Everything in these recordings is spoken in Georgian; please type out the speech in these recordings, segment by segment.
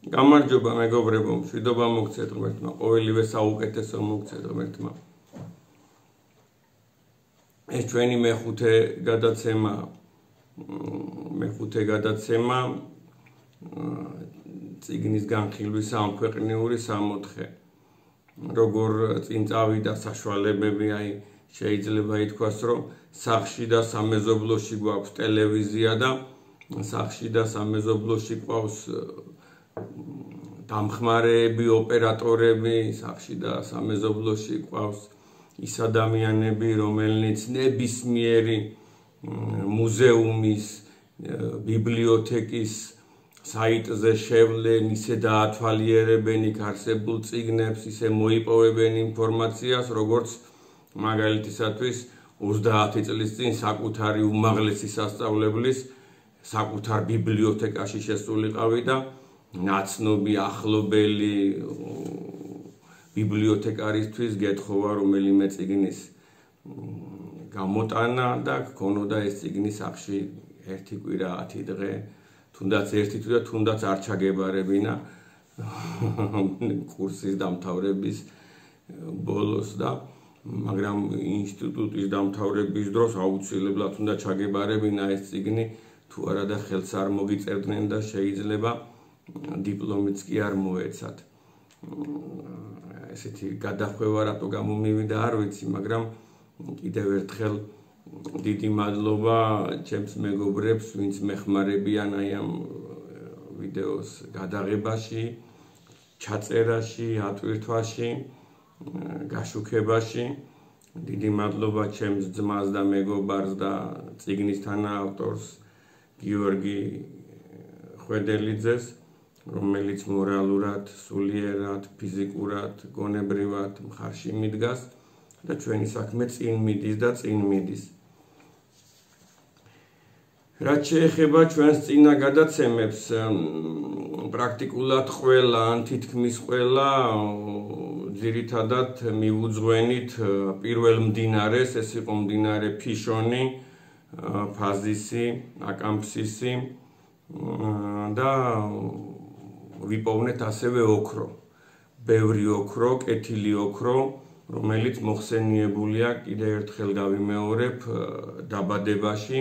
გამარჯობა მეგობრებო, მშვიდობა მოგცეთ ღმერთმა, ყოველივე საუკეთესო მოგცეთ ღმერთმა. ეს ჩვენი მეხუთე გადაცემა წიგნის განხილვის სამქვეყნიური 64. როგორ წინ წავიდა საშუალებები, შეიძლება ითქვას, რომ სახლში და სამეზობლოში გვაქვს ტელევიზია და სახლში და სამეზობლოში გვაქვს დამხმარეები, ოპერატორები, სახლში და სამეზობლოში გვაქვს ის ადამიანები, რომელნიც ნებისმიერი მუზეუმის, ბიბლიოთეკის საიტზე შევლენ, ისე დაათვალიერებენ იქ არსებულ წიგნებს, ისე მოიპოვებენ ინფორმაციას, როგორც მაგალითისათვის 30 წლის წინ საკუთარი უმაღლესი სასწავლებლის საკუთარ ბიბლიოთეკაში შესულიყავი და ნაცნობი ახლობელი ბიბლიოთეკარისთვის გეთხოვა რომელიმე წიგნის გამოტანა და გქონოდა ეს წიგნი სახლში 1 კვირა 10 დღე, თუნდაც 1 თვე და თუნდაც არ ჩაგებარებინა კურსის დამთავრების ბოლოს და მაგრამ ინსტიტუტის დამთავრების დროს აუცილებლად უნდა ჩაგებარებინა ეს წიგნი, თუ არა და ხელს არ მოგიწერდნენ და შეიძლება დიპლომიც კი არ მოეცათ. ესეთი გადახვევა რატო გამომივიდა არ ვიცი, მაგრამ კიდევ ერთხელ დიდი მადლობა ჩემს მეგობრებს, ვინც მეხმარებიან ამ ვიდეოს გადაღებაში, ჩაწერაში, ატვირთვაში, გაშუქებაში. დიდი მადლობა ჩემს ძმას და მეგობარს და წიგნის თანაავტორს გიორგი ხვედელიძეს, რომელიც მორალურად, სულიერად, ფიზიკურად, გონებრივად მხარში მიდგას და ჩვენი საქმე წინ მიდის და წინ მიდის. რაც შეეხება ჩვენს წინა გადაცემებს, პრაქტიკულად ყველა, ან თითქმის ყველა ძირითადად მივუძღვენით პირველ მდინარეს, ეს იყო მდინარე ფიშონი, ფაზისი, აკამფსისი და ვიპოვნეთ ასევე ოქრო. ბევრი ოქრო, კეთილი ოქრო, რომელიც მოხსენიებულია კიდევ ერთხელ გავიმეორებ დაბადებაში,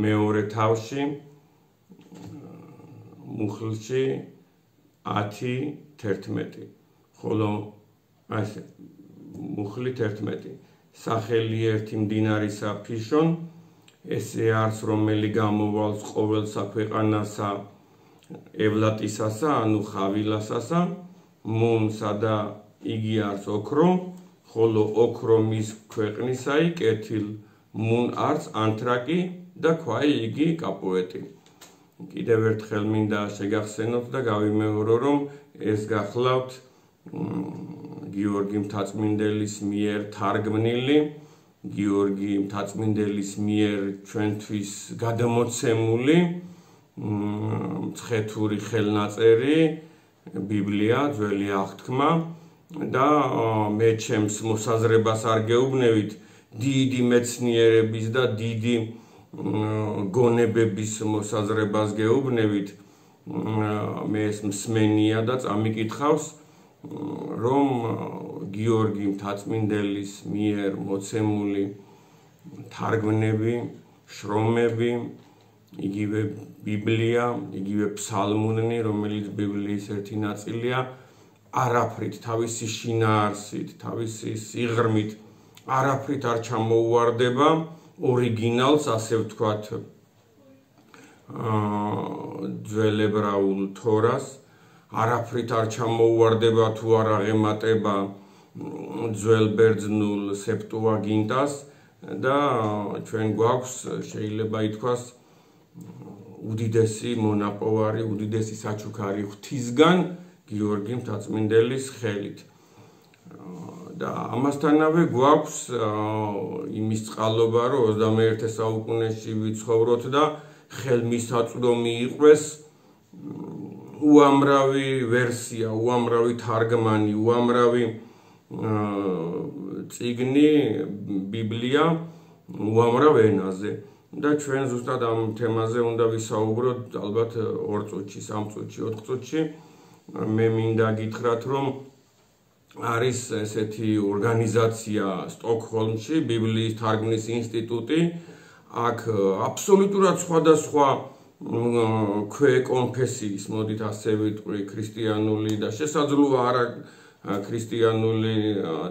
მეორე თავში, მუხლში 10-11. ხოლო ასე მუხლი 11. სახელი ერთი მდინარისა ფიშონ, ესე არის რომელი გამოვალს ყოველ საქვეყანასა ევლატისასა, ანუ ხავილასასა, მუნსა და იგი არის ოქრო, ხოლო ოქრო მის ქვეყნისაი კეთილ, მუნ არის ანთრაკი და ქვაი იგი კაპოეტი. კიდევ ერთხელ მინდა შეგახსენოთ და გავიმეორო, რომ ეს გახლავთ გიორგი მთაწმინდელის მიერ თარგმნილი, გიორგი მთაწმინდელის მიერ ჩვენთვის გადამოცემული მცხეთური ხელნაწერი ბიბლია, ძველი აღთქმა და მე ჩემს მოსაზრებას არ გეუბნევით, დიდი მეცნიერების და დიდი გონებების მოსაზრებას გეუბნევით, მე ეს მსმენია და წამიკითხავს, რომ გიორგი მთაწმინდელის მიერ მოცემული თარგმნები, შრომები, იგივე ბიბლია, იგივე ფსალმუნი, რომელიც ბიბლიის ერთი ნაწილია, არაფრით, თავისი შინაარსით, თავისი სიღრმით, არაფრით არ ჩამოუვარდება ორიგინალს, ასე ვთქვათ, ძველებრაულ თორას, არაფრით არ ჩამოუვარდება თუ არ აღემატება ძველ ბერძნულ სეპტუაგინტას და ჩვენ გვაქვს, შეიძლება ითქვას, უდიდესი მონაპოვარი, უდიდესი საჩუქარი ღვთისგან გიორგი მთაწმინდელის ხელით. და ამასთანავე გვაქვს იმის წყალობა, რომ 21 საუკუნეში ვიცხოვროთ და ხელმისაწვდომი იყვეს უამრავი ვერსია, უამრავი თარგმანი, უამრავი წიგნი, ბიბლია უამრავ ენაზე. და ჩვენ ზუსტად ამ თემაზე უნდა ვისაუბროთ ალბათ 2 წუთში, 3 წუთში, 4 წუთში. მე მინდა გითხრათ, რომ არის ესეთი ორგანიზაცია სტოკჰოლმში, ბიბლიის თარგმნის ინსტიტუტი. აქ აბსოლუტურად სხვადასხვა ქვეკონფესიის, მოდით ასე ვიტყვი, ქრისტიანული და შესაძლოა არა ქრისტიანული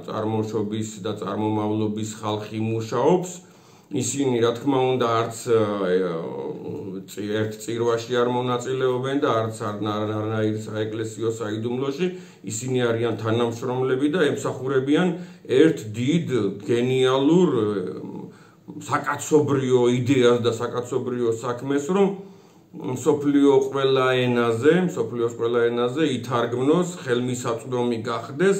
წარმოშობის და წარმომავლობის ხალხი მუშაობს. ისინი, რა თქმა უნდა, არც ერთ წირვაში არ მონაწილეობენ და არც არანაირ საეკლესიო საიდუმლოში. ისინი არიან თანამშრომლები და ემსახურებიან ერთ დიდ გენიალურ საკაცობრიო იდეას და საკაცობრიო საქმეს, რომ მსოფლიოს ყველა ენაზე ითარგმნოს, ხელმისაწვდომი გახდეს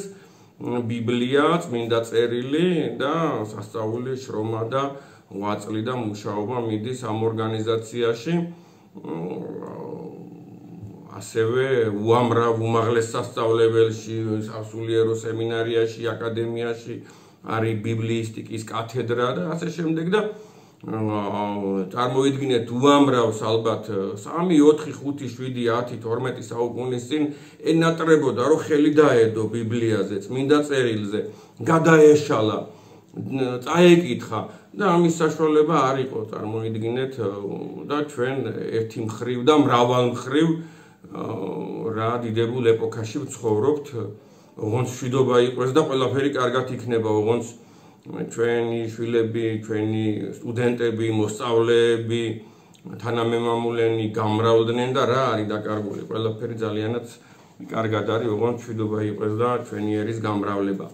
ბიბლია, წმინდა წერილი და სასწაული, შრომა და ღვაწლი და მუშაობა მიდის ამ ორგანიზაციაში. ასევე უამრავ უმაღლეს სასწავლებელში, სასულიერო სემინარიაში, აკადემიაში არის ბიბლიისტიკის კათედრა და ასე შემდეგ და წარმოიდგინეთ უამრავს ალბათ 3, 4, 5, 7, 10, 12 საუკუნის წინ ენატრებოდა რომ ხელი დაედო ბიბლიაზე, წმინდა წერილზე, გადაეშალა, წაეკითხა და ამის საშუალება არ იყო, წარმოიდგინეთ და ჩვენ ერთი მხრივ და მრავალ მხრივ რა დიდებულ ეპოქაში ვცხოვრობთ, ოღონდ მშვიდობა იყოს და ყველაფერი კარგად იქნება, ოღონდ ჩვენი შვილები, ჩვენი სტუდენტები, მოსწავლეები, თანამემამულენი გამრავლდნენ და რა არის დაკარგული, ყველაფერი ძალიანაც კარგად არის, ოღონდ მშვიდობა იყოს და ჩვენი ერის გამრავლება.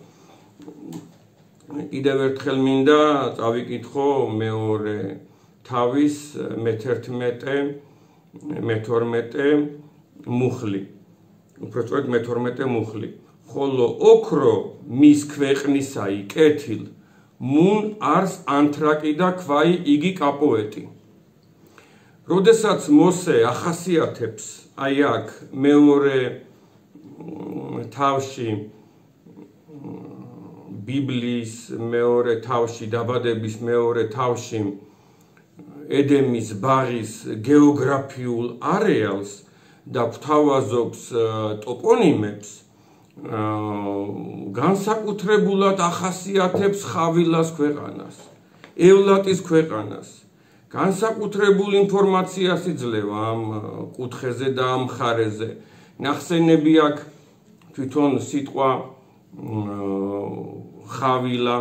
კიდევ ერთხელ მინდა წავიკითხო მეორე თავის მე-11 მუხლი. უფრო სწორედ მე-12 მუხლი. ხოლო ოქრო მის ქვეყნისაი კეთილ მუნ არს ანთრაკი და ქვაი იგი კაპოეტი. როდესაც მოსე ახასიათებს აი აქ მეორე თავში ბიბლიის მეორე თავში, დაბადების მეორე თავში ედემის ბაღის გეოგრაფიულ არეალს და გვთავაზობს ტოპონიმებს, განსაკუთრებულად ახასიათებს ხავილას ქვეყანას, ევლატის ქვეყანას. განსაკუთრებულ ინფორმაციას იძლევა ამ კუთხეზე და ამ მხარეზე. ნახსენები აქ თვითონ სიტყვა ხავილა,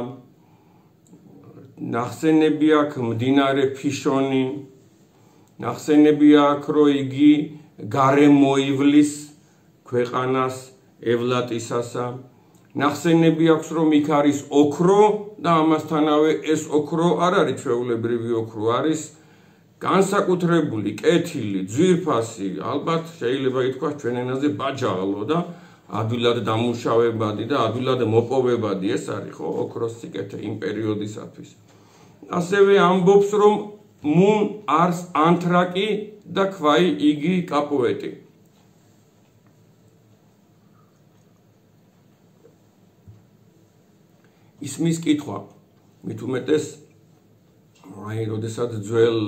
ნახსენები აქ მდინარე ფიშონი, ნახსენები აქ რომ იგი გარემოივლის ქვეყანას ევლატისასა, ნახსენები აქვს რომ იქ არის ოქრო და ამასთანავე ეს ოქრო არ არის ჩვეულებრივი ოქრო, არის განსაკუთრებული, კეთილი, ძვირფასი, ალბათ შეიძლება ითქვას ჩვენ ენაზე ბაჯაღლო და ადვილად დამუშავებადი და ადვილად მოპოვებადი ეს არის ხო ოქროს სიკეთე იმ პერიოდისათვის. ასევე ამბობს რომ მუნ არს ანთრაკი და ქვაი იგი კაპოეტი. ისმის კითხვა, მით უმეტეს აი როდესაც ძველ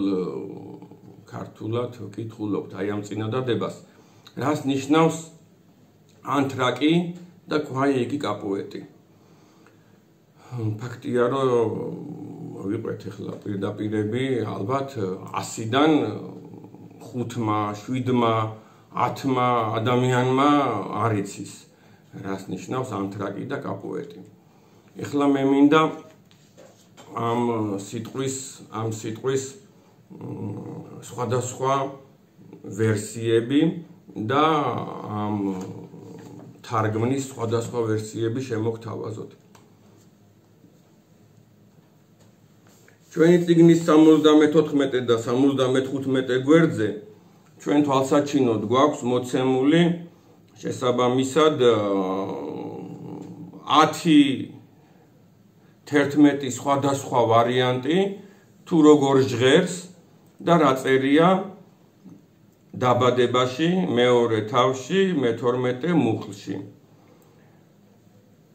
ქართულად ვკითხულობთ აი ამ წინადადებას, რას ნიშნავს ანთრაკი და ქვაი იგი კაპოეტი. ფაქტია რომ ვიყვეთ ახლა პირდაპირები ალბათ 100-დან 5-მა, 7-მა, 10-მა ადამიანმა არ იცის რას ნიშნავს ანთრაკი და კაპოეტი. ეხლა მე მინდა ამ სიტყვის სხვადასხვა ვერსიები და ამ თარგმნის სხვადასხვა ვერსიები შემოგთავაზოთ. ჩვენი წიგნის 74 და 75 გვერდზე ჩვენ თვალსაჩინოდ გვაქვს მოცემული შესაბამისად 10-11 სხვადასხვა ვარიანტი თუ როგორ ჟღერს და რა წერია დაბადებაში, მეორე თავში, მე-12 მუხლში.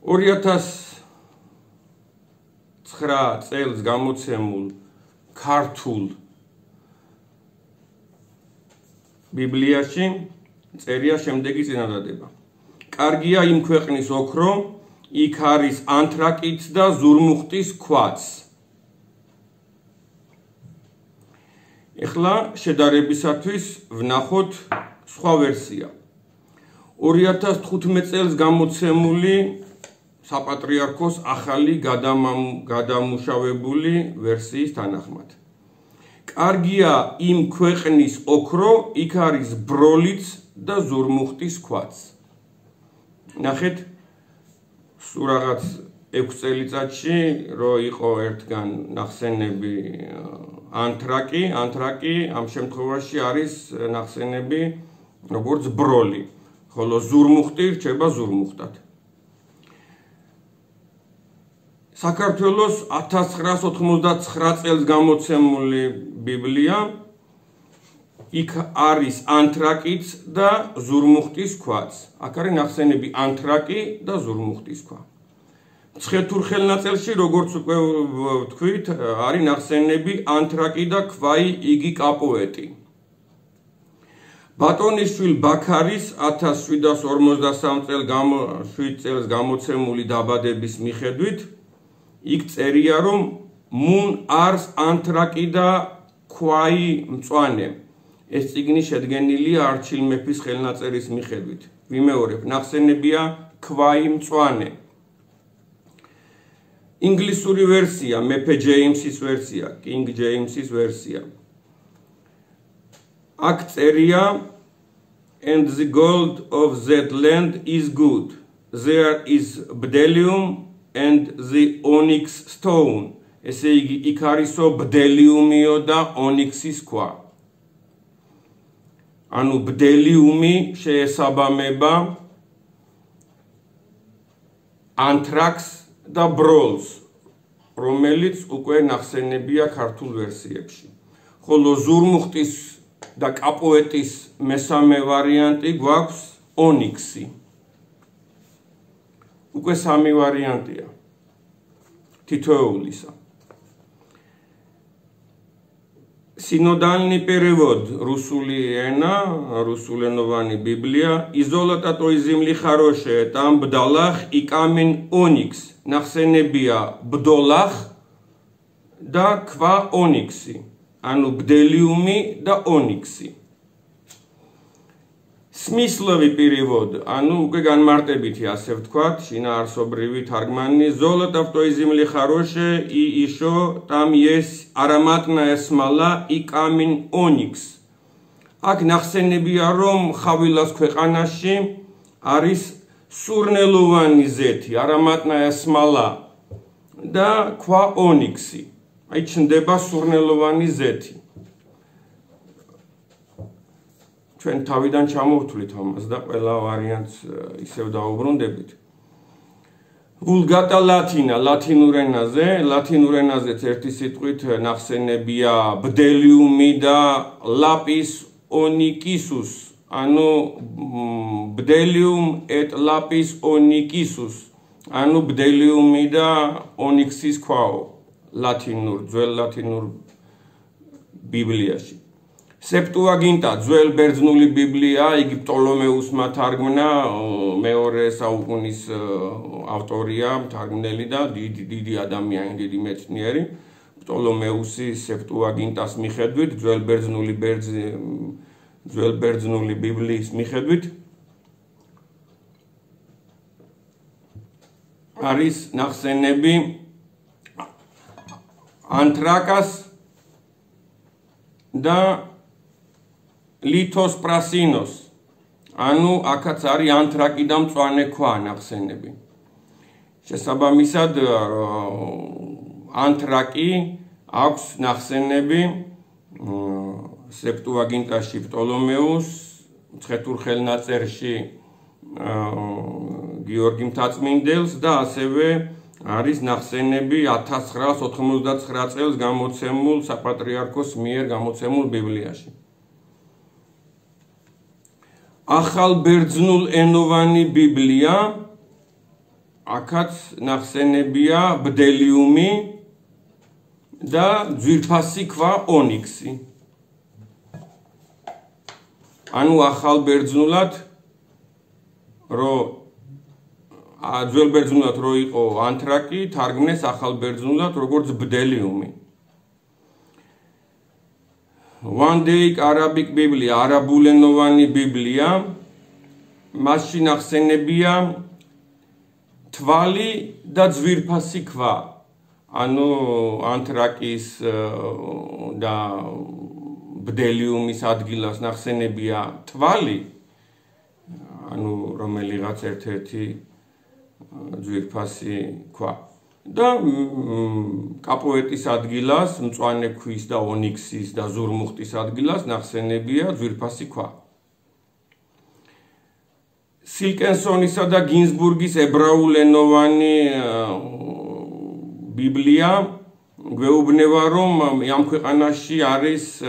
2009 წელს გამოცემულ ქართულ ბიბლიაში წერია შემდეგი წინადადება. კარგია იმ ქვეყნის ოქრო, იქ არის ანთრაკიც და ზურმუხტის ქვაც. ეხლა შედარებისათვის ვნახოთ სხვა ვერსია. 2015 წელს გამოცემული საპატრიარქოს ახალი გადამუშავებული ვერსიის თანახმად. კარგია იმ ქვეყნის ოქრო, იქ არის ბროლიც და ზურმუხტის ქვაც. ნახეთ, სულ რაღაც 6 წელიწადში რო იყო ერთგან ნახსენები ანთრაკი ამ შემთხვევაში არის ნახსენები როგორც ბროლი, ხოლო ზურმუხტი რჩება ზურმუხტად. საქართველოს 1989 წელს გამოცემული ბიბლია, იქ არის ანთრაკიც და ზურმუხტის ქვაც. აქ არის ნახსენები ანთრაკი და ზურმუხტის ქვა. მცხეთურ ხელნაწერში, როგორც უკვე ვთქვით, არის ნახსენები ანთრაკი და ქვაი იგი კაპოეტი. ბატონიშვილ ბაქარის 1757 წელს გამოცემული დაბადების მიხედვით იქ წერია, რომ მუნ არს ანთრაკი და ქვაი მწვანე. ეს წიგნი შედგენილია არჩილ მეფის ხელნაწერის მიხედვით. ვიმეორებ, ნახსენებია ქვაი მწვანე. ინგლისური ვერსია, მეფე ჯეიმსის ვერსია, კინგ ჯეიმსის ვერსია. აქ წერია, and the gold of that land is good. There is bdellium and the onyx stone. ესე იგი, იქ არისო ბდელიუმიო და ონიქსის ქვა. ანუ ბდელიუმი შეესაბამება ანთრაკს და ბროლს, რომელიც უკვე ნახსენებია ქართულ ვერსიებში. ხოლო ზურმუხტის და კაპოეტის მესამე ვარიანტი გვაქვს ონიქსი. უკვე 3 ვარიანტია თითოეულისა. Синодальный перевод, русули эна, русуленовани Библия, и золото той земли хорошее, там бдалах и камень оникс, нахсенебия бдолах, да ква оникси, ану бделиуми да оникси. Смысловый перевод, ану უკვე განმარტებითი ასე ვთქვათ, შინაარსობრივი თარგმანი, золото в той земле хорошее и еще там есть ароматная смола и камень оникс. აქ ნახსენებია, რომ ხავილას ქვეყანაში არის სურნელოვანი ზეთი, ароматная смола და ქვა ონიქსი. აი ჩნდება სურნელოვანი ზეთი. ჩვენ თავიდან ჩამოვთვლით ამას და ყველა ვარიანტს ისევ დაუბრუნდებით. Vulgata latina, ლათინურ ენაზეც ერთი სიტყვით ნახსენებია ბდელიუმი და ლაპის ონიკისუს, ანუ ბდელიუმ et ლაპის ონიკისუს, ანუ ბდელიუმი და ონიქსის ქვაო, ძველ ლათინურ ბიბლიაში. Septuaginta, ძველ ბერძნული ბიბლია, იგი პტოლომეუსმა თარგმნა, მეორე საუკუნის ავტორია, მთარგმნელი და დიდი ადამიანი, დიდი მეცნიერი. პტოლომეუსი Septuagintas მიხედვით, ძველ ბერძნული ბიბლიის მიხედვით არის ნახსენები ანთრაკას და ლითოს პრასინოს, ანუ აქაც არის ანთრაკი და მწვანე ქვა ნახსენები. შესაბამისად ანთრაკი აქვს ნახსენები Septuagintaში პტოლომეუს, მცხეთურ ხელნაწერში გიორგი მთაწმინდელს და ასევე არის ნახსენები 1999 წელს გამოცემულ საპატრიარქოს მიერ გამოცემულ ბიბლიაში. ახალ ბერძნულ ენოვანი ბიბლია, აქაც ნახსენებია ბდელიუმი და ძვირფასი ქვა ონიქსი. ანუ ახალ ბერძნულად ძველ ბერძნულად რო იყო ანთრაკი, თარგმნეს ახალ ბერძნულად როგორც ბდელიუმი. One Day Arabic Biblia, არაბულენოვანი ბიბლია, მასში ნახსენებია თვალი და ძვირფასი ქვა. ანუ ანთრაკის და ბდელიუმის ადგილას ნახსენებია თვალი, ანუ რომელიღაც ერთ-ერთი ძვირფასი ქვა. და კაპოეტის ადგილას, მწვანე ქვის და ონიქსის და ზურმუხტის ადგილას ნახსენებია ძვირფასი ქვა. სილკენსონისა და გინზბურგის ებრაულენოვანი ბიბლია გვეუბნება, რომ ამ ქვეყანაში არის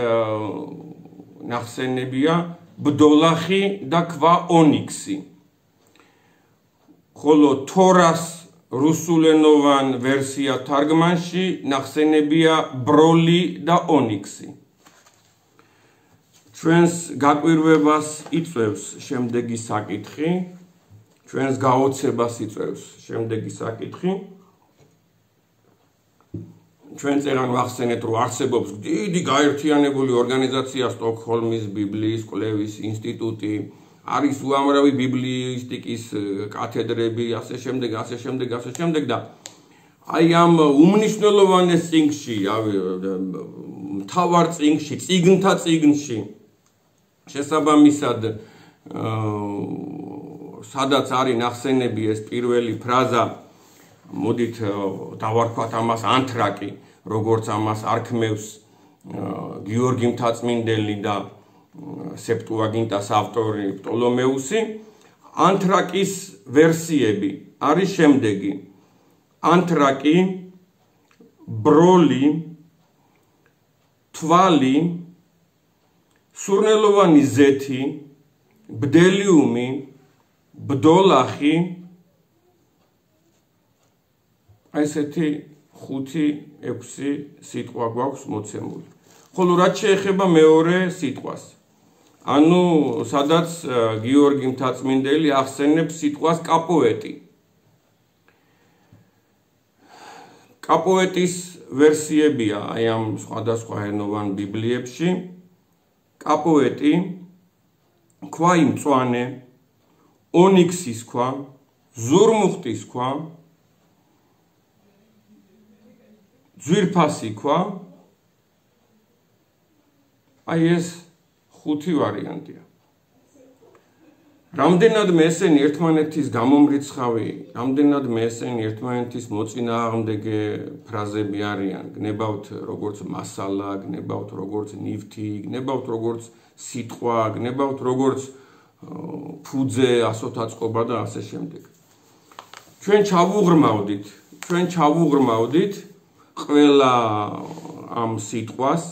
ნახსენებია ბდოლახი და ქვა ონიქსი. ხოლო თორას რუსულენოვან ვერსია თარგმანში ნახსენებია ბროლი და ონიქსი. ჩვენს გაკვირვებას იწვევს შემდეგი საკითხი, ჩვენს გაოცებას იწვევს შემდეგი საკითხი. ჩვენ წერან ვახსენეთ, რომ არსებობს დიდი გაერთიანებული ორგანიზაცია სტოკჰოლმის ბიბლიის კვლევის ინსტიტუტი, არის უამრავი ბიბლიისტიკის კათედრები, ასე შემდეგ და აი ამ უმნიშვნელოვანეს წიგნში, მთავარ წიგნში, წიგნთა წიგნში შესაბამისად სადაც არის ნახსენები ეს პირველი ფრაზა, მოდით დავარქვათ ამას ანთრაკი, როგორც ამას არქმევს გიორგი მთაწმინდელი და სეპტუაგინტას ავტორი პტოლომეუსი. ანთრაკის ვერსიები არის შემდეგი: ანთრაკი, ბროლი, თვალი, სურნელოვანი ზეთი, ბდელიუმი, ბდოლახი, ესეთი 5-6 სიტყვა გვაქვს მოცემული. ხოლო რაც შეეხება მეორე სიტყვას, ანუ სადაც გიორგი მთაწმინდელი ახსენებს სიტყვას კაპოეტი. კაპოეტის ვერსიებია აი ამ სხვადასხვა ენოვან ბიბლიებში. კაპოეტი, ქვა მწვანე, ონიქსის ქვა, ზურმუხტის ქვა, ძვირფასი ქვა, აი ეს 5 ვარიანტია. რამდენადმე ესენი ერთმანეთის გამომრიცხავი, რამდენადმე ესენი ერთმანეთის მოწინააღმდეგე ფრაზები არიან, გნებავთ როგორც მასალა, გნებავთ როგორც ნივთი, გნებავთ როგორც სიტყვა, გნებავთ როგორც ფუძე, ასოთაწყობა და ასე შემდეგ. ჩვენ ჩავუღრმავდით ყველა ამ სიტყვას,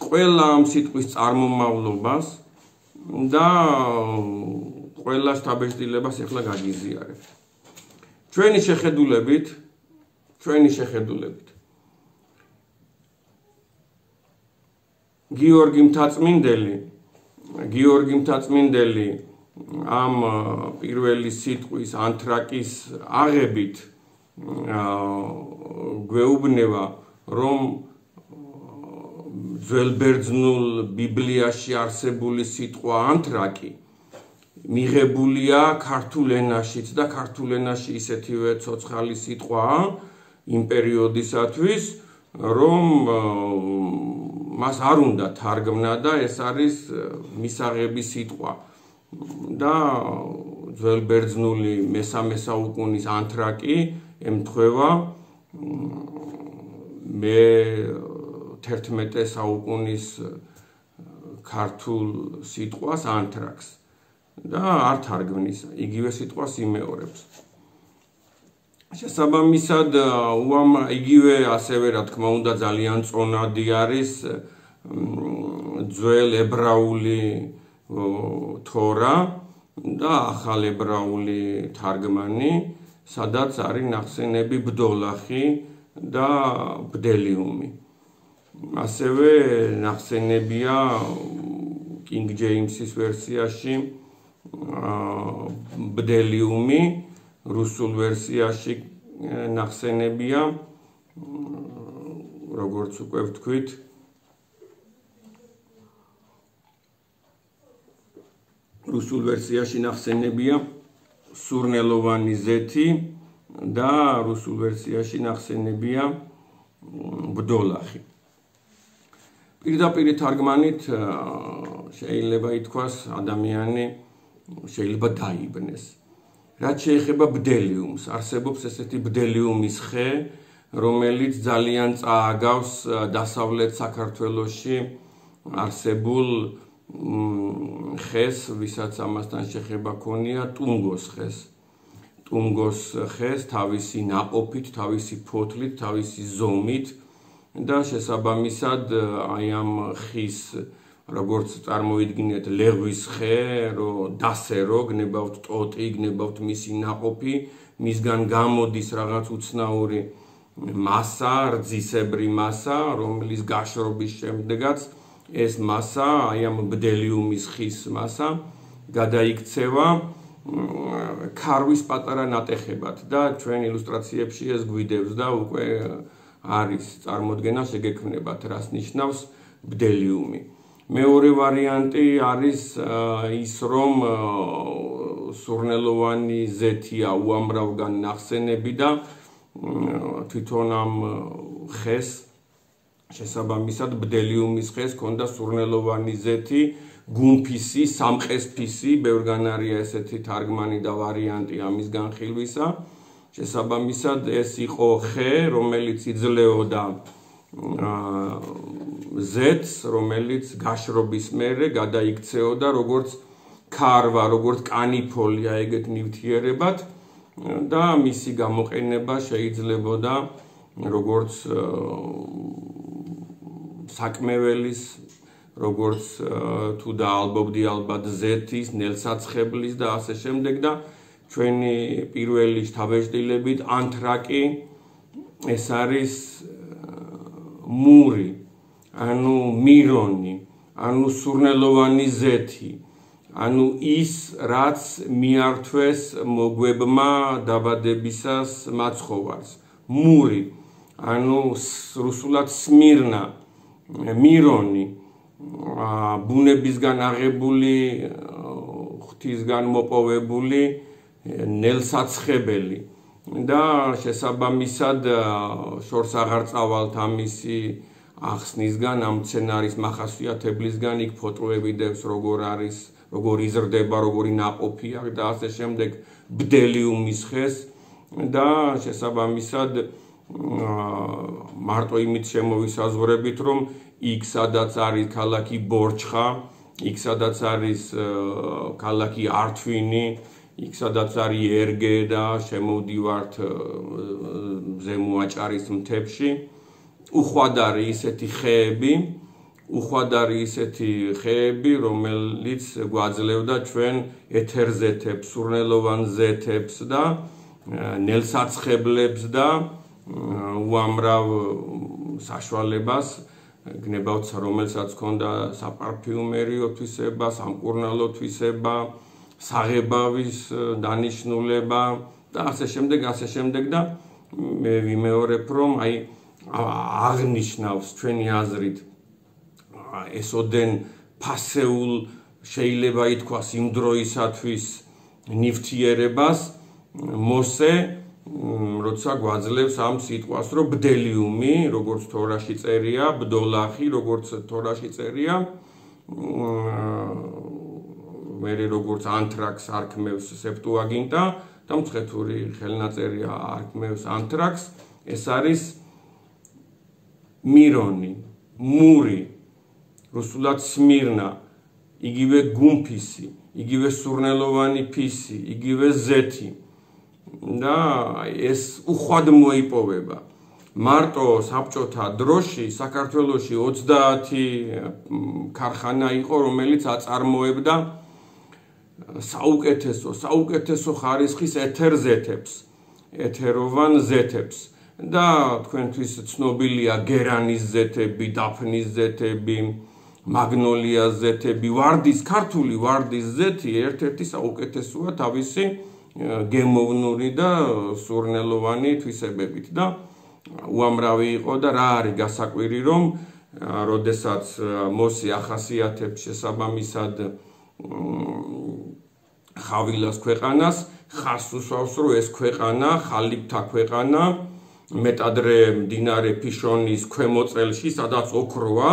ყველა ამ სიტყვის წარმომავლობას და ყველა შთაბეჭდილებას ახლა გაგიზიარებთ. ჩვენი შეხედულებით გიორგი მთაწმინდელი ამ პირველი სიტყვის ანთრაკის აღებით გვეუბნება, რომ ძველბერძნულ ბიბლიაში არსებული სიტყვა ანთრაკი მიღებულია ქართულ ენაშიც და ქართულ ენაში ისეთივე ცოცხალი სიტყვაა იმ პერიოდისათვის, რომ მას არ უნდა თარგმნა და ეს არის მისაღები სიტყვა და ძველბერძნული მესამე საუკუნის ანთრაკი ემთხვევა მე-11 საუკუნის ქართულ სიტყვას ანთრაკს და არ თარგმნის, იგივე სიტყვას იმეორებს. შესაბამისად, იგივე ასევე, რა თქმა უნდა, ძალიან წონადი არის ძველ ებრაული თორა და ახალ ებრაული თარგმანი, სადაც არის ნახსენები ბდოლახი და ბდელიუმი. ასევე ნახსენებია King James-ის ვერსიაში ბდელიუმი, რუსულ ვერსიაში ნახსენებია როგორც უკვე ვთქვით რუსულ ვერსიაში ნახსენებია სურნელოვანი ზეთი და რუსულ ვერსიაში ნახსენებია ბდოლახი. პირდაპირ თარგმანით შეიძლება ითქვას ადამიანი შეიძლება დაიბნეს. რაც შეეხება ბდელიუმს, არსებობს ესეთი ბდელიუმის ხე, რომელიც ძალიან წააგავს დასავლეთ საქართველოში არსებულ ხეს, ვისაც ამასთან შეხება ქონია ტუნგოს ხეს. ტუნგოს ხეს თავისი ნაყოფით, თავისი ფოთლით, თავისი ზომით და შესაბამისად აი ამ ხის როგორც წარმოიდგინეთ ლეღვის ხე, რომ დასერო, გნებავთ ტოტი, გნებავთ მისი ნაყოფი, მისგან გამოდის რაღაც უცნაური მასა, რძისებრი მასა, რომლის გაშრობის შემდეგაც ეს მასა, აი ამ ბდელიუმის ხის მასა, გადაიქცევა ქარვის პატარა ნატეხებად და ჩვენ ილუსტრაციებში ეს გვიდევს და უკვე არის წარმოდგენა შეგექმნებათ, რას ნიშნავს ბდელიუმი. მეორე ვარიანტი არის ის, რომ სურნელოვანი ზეთია უამრავგან ნახსენები და თვითონ ამ ხეს შესაბამისად ბდელიუმის ხეს ქონდა სურნელოვანი ზეთი, გუმფისი, სამყესფისი, ბევრგან არის ესეთი თარგმანი და ვარიანტი ამის განხილვისა. შესაბამისად ეს იყო ხე, რომელიც იძლეოდა ზეთს, რომელიც გაშრობის მერე გადაიქცეოდა როგორც ქარვა, როგორც კანიფოლი ეგეთ ნივთიერებად და მისი გამოყენება შეიძლებოდა როგორც საკმეველის, როგორც თუ დაალბობდი ალბათ ზეთის, ნელსაცხებლის და ასე შემდეგ და ჩვენი პირველი შთაბეჭდილებით ანთრაკი ეს არის მური, ანუ მირონი, ანუ სურნელოვანი ზეთი, ანუ ის, რაც მიართვეს მოგვებმა დაბადებისას მაცხოვარს. მური, ანუ რუსულად სმირნა, მირონი, ბუნებისგან აღებული, ღვთისგან მოპოვებული ნელსაცხებელი და შესაბამისად შორს აღარ წავალთ ამისი ახსნისგან, ამ მცენარის მახასიათებლისგან, იქ ფოტოები დევს როგორ არის, როგორ იზრდება, როგორი ნაყოფი აქვს და ასე შემდეგ ბდელიუმის ხეს და შესაბამისად მარტო იმით შემოვისაზღვრებით, რომ იქ სადაც არის ქალაქი ბორჩხა, იქ სადაც არის ქალაქი ართვინი, იქ სადაც არის ერგე და შემოვდივართ ზემო აჭარის მთებში, უხვად არის ისეთი ხეები, რომელიც გვაძლევდა ჩვენ ეთერზეთებს, სურნელოვან ზეთებს და ნელსაცხებლებს და უამრავ საშუალებას გნებავთ, რომელსაც ჰქონდა საპარფიუმერიო თვისება, სამკურნალო თვისება, საღებავის დანიშნულება და ასე შემდეგ და მე ვიმეორებ, რომ აი აღნიშნავს ჩვენი აზრით ესოდენ ფასეულ შეიძლება ითქვას იმ დროისათვის ნივთიერებას მოსე როცა გვაძლევს ამ სიტყვას, რომ ბდელიუმი, როგორც თორაში წერია, ბდოლახი, როგორც თორაში წერია, მერე როგორც ანთრაქს არქმევს სეპტუაგინტა და მცხეთური ხელნაწერია არქმევს ანთრაქს, ეს არის მირონი, მური, რუსულად სმირნა, იგივე გუმფისი, იგივე სურნელოვანი ფისი, იგივე ზეთი და ეს უხვად მოიპოვება. მარტო საბჭოთა დროში საქართველოში 30 ქარხანა იყო, რომელიც აწარმოებდა საუკეთესო ხარისხის ეთერზეთებს, ეთეროვან ზეთებს და თქვენთვის ცნობილია გერანის ზეთები, დაფნის ზეთები, მაგნოლიას ზეთები, ქართული ვარდის ზეთი ერთ-ერთი საუკეთესოა თავისი გემოვნური და სურნელოვანი თვისებებით და უამრავი იყო და რა არის გასაკვირი რომ როდესაც მოსი ახასიათებს შესაბამისად ხავილას ქვეყანას ხარს უსვავს რომ ეს ქვეყანა ხალიფთა ქვეყანა მეტადრე მდინარე ფიშონის ქვემოწელში სადაც ოქროა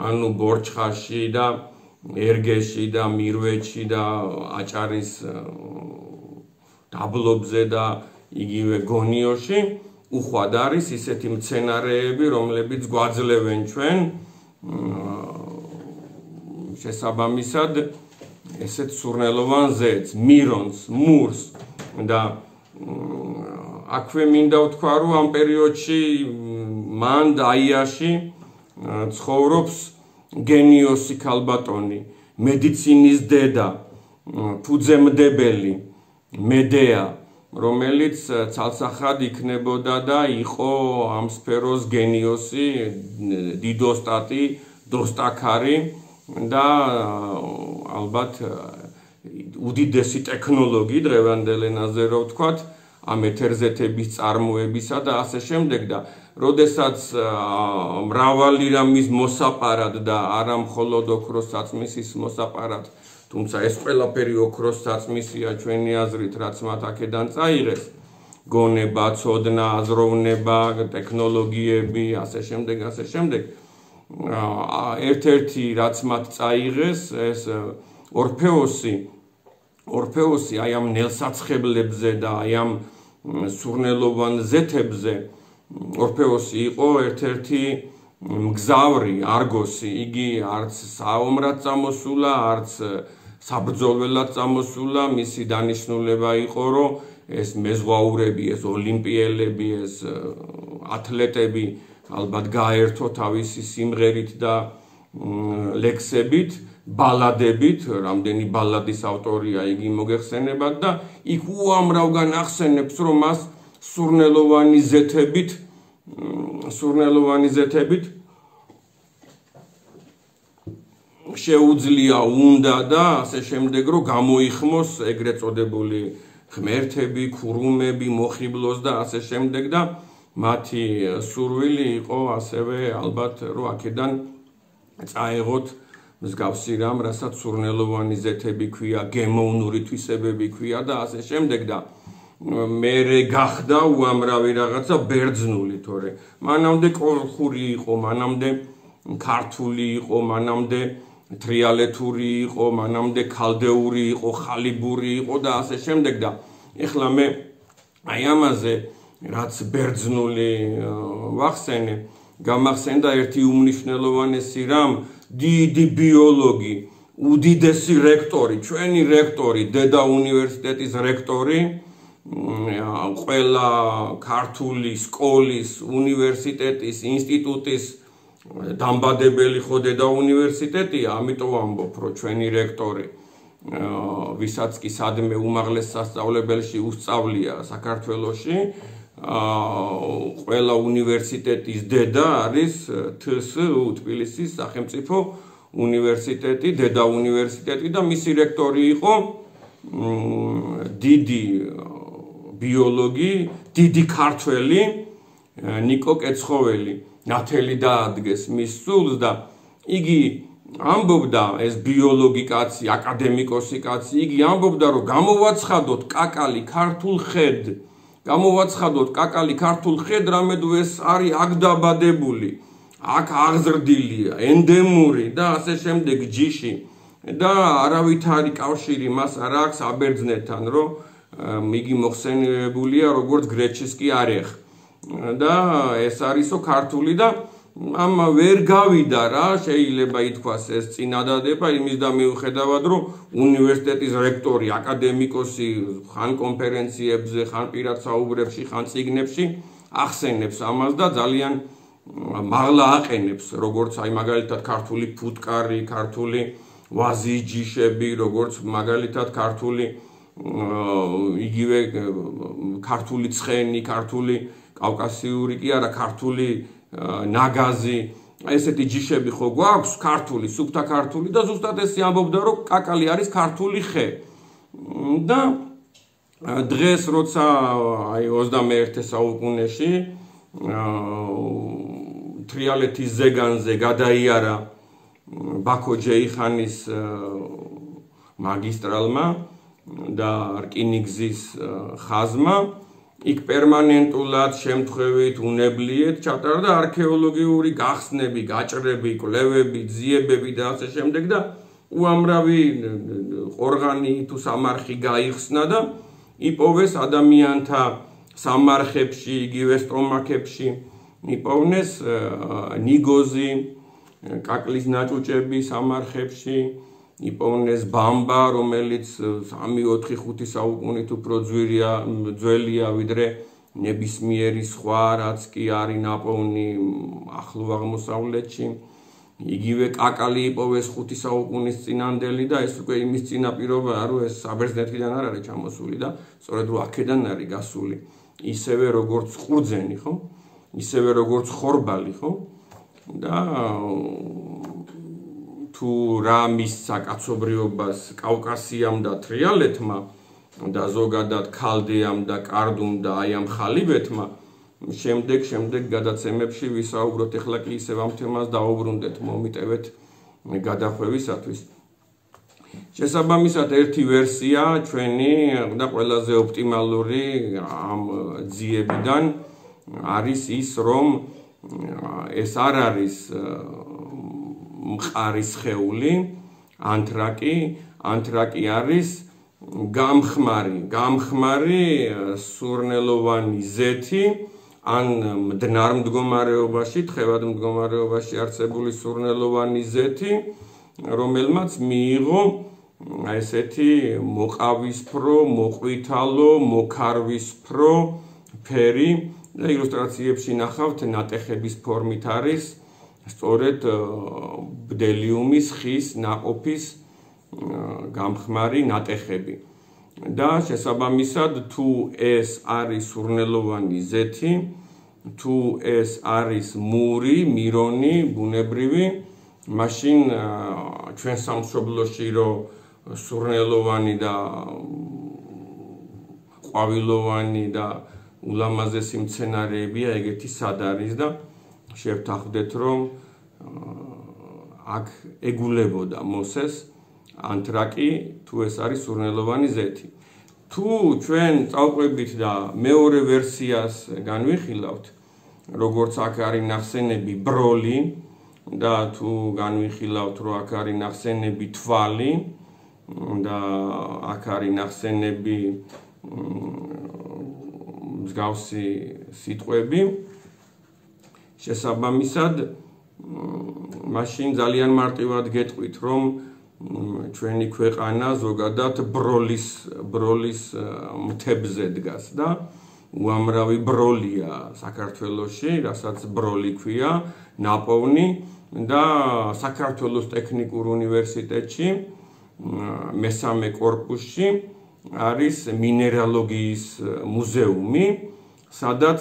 ანუ ბორჩხაში და ერგეში და მირვეთში და აჭარის დაბლობზე და იგივე გონიოში უხვად არის ისეთი მცენარეები რომლებიც გვაძლევენ ჩვენ შესაბამისად ესეთ სურნელოვან ზეთს მირონს მურს და აქვე მინდა ვთქვა რომ ამ პერიოდში მან დაიაში ცხოვრობს გენიოსი ქალბატონი მედიცინის დედა ფუძემდებელი მედეა რომელიც ცალსახად იქნებოდა და იყო ამ სფეროს გენიოსი დიდოსტატი დოსტაქარი და ალბათ უდიდესი ტექნოლოგი დღევანდელ ენაზე რო ვთქვათ ამ ეთერზეთების წარმოებისა და ასე შემდეგ და როდესაც მრავალი რამის მოსაპარად და არა მხოლოდ ოქროს საწმისის მოსაპარად თუმცა ეს ყველაფერი ოქროს საწმისია ჩვენი აზრით რაც მათ აქედან წაიღეს გონება, ცოდნა, აზროვნება, ტექნოლოგიები, ასე შემდეგ ერთ-ერთი რაც მათ წაიღეს ეს ორფეოსი აი ამ ნელსაცხებლებზე და აი ამ სურნელოვან ზეთებზე ორფეოსი იყო ერთ-ერთი მგზავრი არგოსი იგი არც საომრად წამოსულა არც საბრძოლველად წამოსულა მისი დანიშნულება იყო რომ ეს მეზღვაურები ეს ოლიმპიელები ეს ათლეტები ალბათ გაერთო თავისი სიმღერით და ლექსებით ბალადებით რამდენი ბალადის ავტორია იგი მოგეხსენებათ და იქ უამრავგან ახსენებს რომ მას სურნელოვანი ზეთებით შეუძლია უნდა და ასე შემდეგ რომ გამოიხმოს ეგრეთ წოდებული ღმერთები, ქურუმები, მოხიბლოს და ასე შემდეგ და მათი სურვილი იყო ასევე ალბათ რომ აქედან წაეღოთ მსგავსი რამ, რასაც სურნელოვანი ზეთები ქვია, გემოვნური თვისებები ქვია და ასე შემდეგ და მერე გახდა უამრავი რაღაცა ბერძნული, თორე მანამდე კოლხური იყო, მანამდე ქართული იყო, მანამდე ტრიალეთური იყო, მანამდე ქალდეული იყო, ხალიბური იყო და ასე შემდეგ და ეხლა მე აი ამაზე რაც ბერძნული ვახსენე, გამახსენდა ერთი უმნიშვნელოვანესი რამ, დიდი ბიოლოგი, უდიდესი რექტორი, ჩვენი რექტორი, დედა უნივერსიტეტის რექტორი, ყველა ქართული სკოლის, უნივერსიტეტის, ინსტიტუტის დამბადებელი ხო დედა უნივერსიტეტია, ამიტომ ამბობ, რომ ჩვენი რექტორი, ვისაც კი სადმე უმაღლეს სასწავლებელში უსწავლია საქართველოში, ყველა უნივერსიტეტის დედა არის თსუ თბილისის სახელმწიფო უნივერსიტეტი, დედა უნივერსიტეტი და მისი რექტორი იყო დიდი ბიოლოგი, დიდი ქართველი ნიკო კეცხოველი. ნათელი დაადგეს მის სულს და იგი ამბობდა ეს ბიოლოგი კაცი, აკადემიკოსი კაცი, იგი ამბობდა რომ გამოვაცხადოთ კაკალი ქართულ ხედ, რამედო ეს არის აქ დაბადებული, აქ აღზრდილია, ენდემური და ასე შემდეგ ჯიში და არავითარი კავშირი მას არ აქვს აბერძნეთთან, რომ იგი მოხსენიებულია როგორც გრეჩისკი არეხ. და ეს არისო ქართული და ამ ვერ გავიდა რა შეიძლება ითქვას ეს წინადადება იმის და მიუხედავად რომ უნივერსიტეტის რექტორი აკადემიკოსი ხან კონფერენციებზე ხან პირად საუბრებში ხან წიგნებში ახსენებს ამას და ძალიან მაღლა აყენებს როგორც აი მაგალითად ქართული ფუტკარი, ქართული ვაზის ჯიშები, როგორც მაგალითად ქართული იგივე ქართული ცხენი, ქართული კავკასიური კი არა, ქართული ნაგაზი, ესეთი ჯიშები ხო გვაქვს, ქართული, სუფთა ქართული და ზუსტად ესე ამბობდა, რომ კაკალი არის ქართული ხე. და დღეს როცა აი 21 საუკუნეში თრიალეთის ზეგანზე გადაიარა ბაქო ჯეიხანის მაგისტრალმა და რკინიგზის ხაზმა, იქ პერმანენტულად შემთხვევით უნებლიეთ ჩატარდა არქეოლოგიური გახსნები, გაჭრები, კვლევები, ძიებები და ასე შემდეგ და უამრავი ყორღანი თუ სამარხი გაიხსნა და იპოვეს ადამიანთა სამარხებში, იგივე სტომაქებში, იპოვნეს ნიგოზი, კაკლის ნაჭუჭები სამარხებში, იპოვნეს ბამბა, რომელიც 3-4-5 საუკუნით უფრო ძველია, ვიდრე ნებისმიერი სხვა, რაც კი არის ნაპოვნი ახლო აღმოსავლეთში. იგივე კაკალი იპოვეს 5 საუკუნის წინანდელი და ეს უკვე იმის წინაპირობაა, რომ ეს საბერძნეთიდან არ არის ჩამოსული და სწორედ რომ აქედან არის გასული. ისევე როგორც ყურძენი, ხო? ისევე როგორც ხორბალი, ხო? და თუ რა მისცა კაცობრიობას კავკასიამ და თრიალეთმა და ზოგადად ქალდეამ და კარდუმ და აი ამ ხალიბეთმა, შემდეგ გადაცემებში ვისაუბროთ, ეხლა კი ისევ ამ თემას დაუბრუნდეთ, მომიტევეთ გადახვევისათვის. შესაბამისად ერთი ვერსია ჩვენი და ყველაზე ოპტიმალური ამ ძიებიდან არის ის, რომ ეს არ არის მყარი სხეული, ანთრაკი არის გამხმარი სურნელოვანი ზეთი ან მდნარ მდგომარეობაში, თხევად მდგომარეობაში არსებული სურნელოვანი ზეთი, რომელმაც მიიღო ესეთი მოყავისფრო, მოყვითალო, მოქარვისფრო ფერი და ილუსტრაციებში ნახავთ ნატეხების ფორმით არის სწორედ ბდელიუმის ხის ნაყოფის გამხმარი ნატეხები. და შესაბამისად თუ ეს არის სურნელოვანი ზეთი, თუ ეს არის მური, მირონი, ბუნებრივი, მაშინ ჩვენ სამშობლოში რომ სურნელოვანი და ყვავილოვანი და ულამაზესი მცენარეებია, ეგეთი სად არის და შევთანხმდეთ, რომ აქ ეგულებოდა მოსეს ანთრაკი, თუ ეს არის სურნელოვანი ზეთი. თუ ჩვენ წავყვებით და მეორე ვერსიას განვიხილავთ, როგორც აქ არის ნახსენები ბროლი და თუ განვიხილავთ, რომ აქ არის ნახსენები თვალი და აქ არის ნახსენები მსგავსი სიტყვები, შესაბამისად, მაშინ ძალიან მარტივად გეტყვით, რომ ჩვენი ქვეყანა ზოგადად ბროლის მთებზე დგას და უამრავი ბროლია საქართველოში, რასაც ბროლი ქვია, ნაპოვნი და საქართველოს ტექნიკურ უნივერსიტეტში მესამე კორპუსში არის მინერალოგიის მუზეუმი, სადაც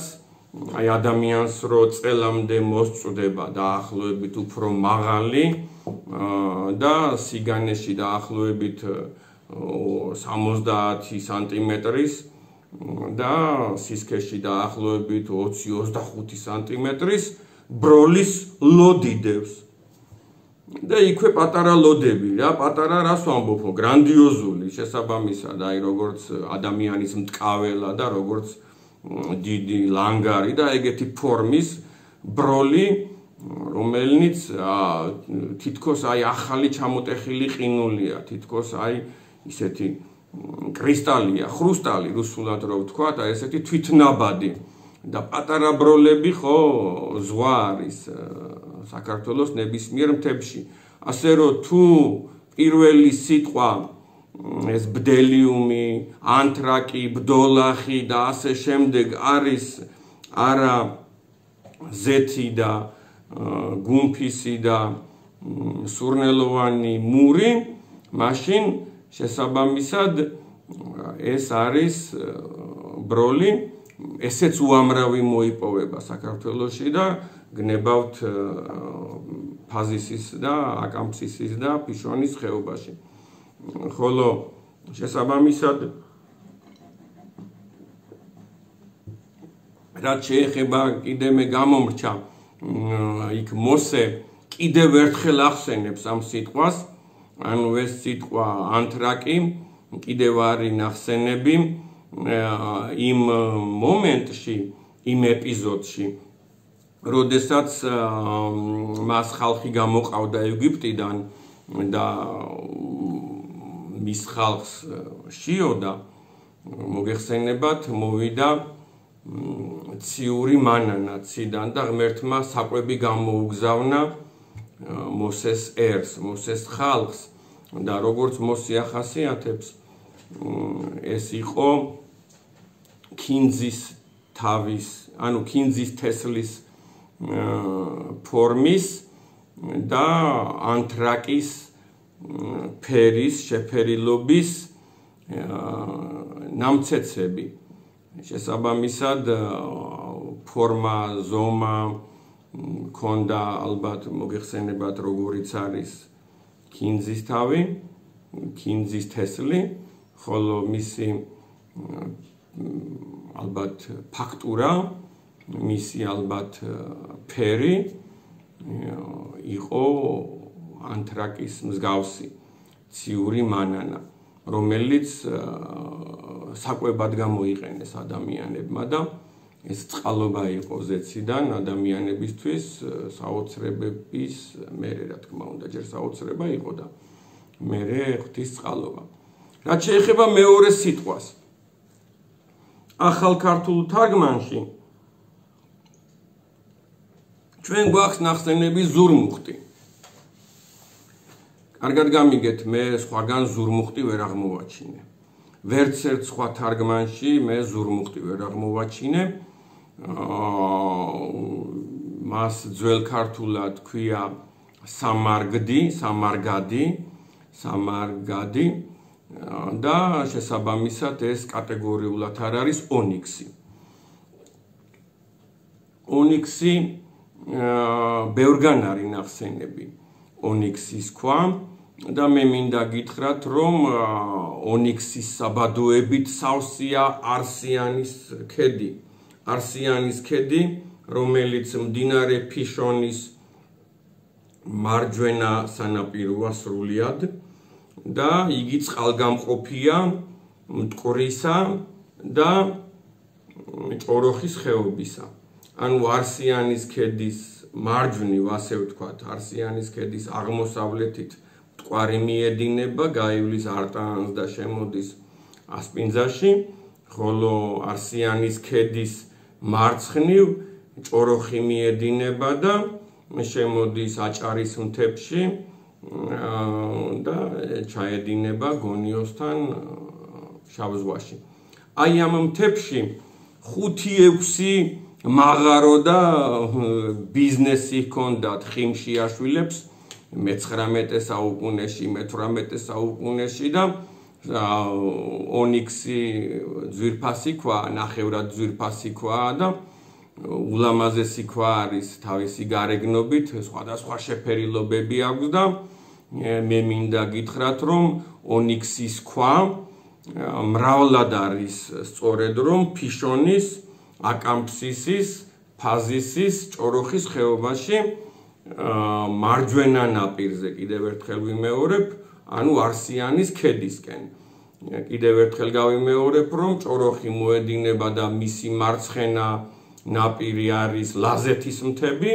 აი ადამიანს რო წელამდე მოსწვდება დაახლოებით უფრო მაღალი და სიგანეში დაახლოებით 70 სანტიმეტრის და სისქეში დაახლოებით 20-25 სანტიმეტრის ბროლის ლოდი დევს. და იქვე პატარა ლოდები რა, პატარა რას ვამბობო, გრანდიოზული შესაბამისად, აი როგორც ადამიანის მტკაველა და როგორც დიდი ლანგარი და ეგეთი ფორმის ბროლი, რომელიც თითქოს აი ახალი ჩამოტეხილი ყინულია, თითქოს აი ისეთი კრისტალია, ხრუსტალი რუსულად რო ვთქვათ, აი ესეთი თვითნაბადი და პატარა ბროლები ხო ზღვა არის საქართველოს ნებისმიერ მთებში. ასე რომ თუ პირველი სიტყვა ეს ბდელიუმი, ანთრაკი, ბდოლახი და ასე შემდეგ არის არა ზეთი და გუმფისი და სურნელოვანი მური, მაშინ შესაბამისად ეს არის ბროლი, ესეც უამრავი მოიპოვება საქართველოში და გნებავთ ფაზისის და აკამფსისის და ფიშონის ხეობაში. ხოლო შესაბამისად რაც შეეხება კიდე მე გამომრჩა იქ მოსე კიდევ ერთხელ ახსენებს ამ სიტყვას, ანუ ეს სიტყვა ანთრაკი კიდევ არის ნახსენები იმ მომენტში, იმ ეპიზოდში, როდესაც მას ხალხი გამოყავდა ეგვიპტიდან და მის ხალხს შიოდა, მოგეხსენებათ, მოვიდა ციური მანანა ციდან და ღმერთმა საკვები გამოუგზავნა მოსეს ერს, მოსეს ხალხს და როგორც მოსი ახასიათებს, ეს იყო ქინძის თავის, ანუ ქინძის თესლის ფორმის და ანთრაკის ფერის შეფერილობის ნამცეცები. შესაბამისად ფორმა, ზომა ქონდა ალბათ მოგეხსენებათ როგორიც არის ქინძის თავი, ქინძის თესლი, ხოლო მისი ალბათ ფაქტურა, მისი ალბათ ფერი იყო ანთრაკის მსგავსი ციური მანანა, რომელიც საკვებად გამოიყენეს ადამიანებმა და ეს წყალობა იყო ზეციდან ადამიანებისთვის საოცრებების მერე, რა თქმა უნდა, ჯერ საოცრება იყო და მერე ღვთის წყალობა. რაც შეეხება მეორე სიტყვას, ახალ ქართულ თარგმანში ჩვენ გვაქვს ნახსენები ზურმუხტი. კარგად გამიგეთ, მე სხვაგან ზურმუხტი ვერ აღმოვაჩინე. ვერც ერთ სხვა თარგმანში მე ზურმუხტი ვერ აღმოვაჩინე. მას ძველ ქართულად ქვია სამარგადი და შესაბამისად ეს კატეგორიულად არ არის ონიქსი. ონიქსი ბევრგან არის ნახსენები ონიქსის ქვა და მე მინდა გითხრათ, რომ ონიქსის საბადოებით სავსეა არსიანის ქედი. არსიანის ქედი, რომელიც მდინარე ფიშონის მარჯვენა სანაპიროა სრულიად და იგი წყალგამყოფია მტკვრისა და ჭოროხის ხეობისა. ანუ არსიანის ქედის მარჯვნივ, ასე ვთქვათ, არსიანის ქედის აღმოსავლეთით მტკვარი მიედინება, გაივლის არტანს და შემოდის ასპინძაში, ხოლო არსიანის ქედის მარცხნივ ჭოროხი მიედინება და შემოდის აჭარის მთებში და ჩაედინება გონიოსთან შავ ზღვაში. აი ამ მთებში 5-6 მაღარო და ბიზნესი ჰქონდათ ხიმშიაშვილებს მე-19 საუკუნეში, მე-18 საუკუნეში და ონიქსი ძვირფასი ქვა, ნახევრად ძვირფასი ქვა და ულამაზესი ქვა არის თავისი გარეგნობით, სხვადასხვა შეფერილობები აქვს და მე მინდა გითხრათ, რომ ონიქსის ქვა მრავლად არის სწორედ რომ ფიშონის, აკამფსისის, ფაზისის, ჭოროხის ხეობაში მარჯვენა ნაპირზე, კიდევ ერთხელ ვიმეორებ, ანუ არსიანის ქედისკენ. კიდევ ერთხელ გავიმეორებ, რომ ჭოროხი მოედინება და მისი მარცხენა ნაპირი არის ლაზეთის მთები,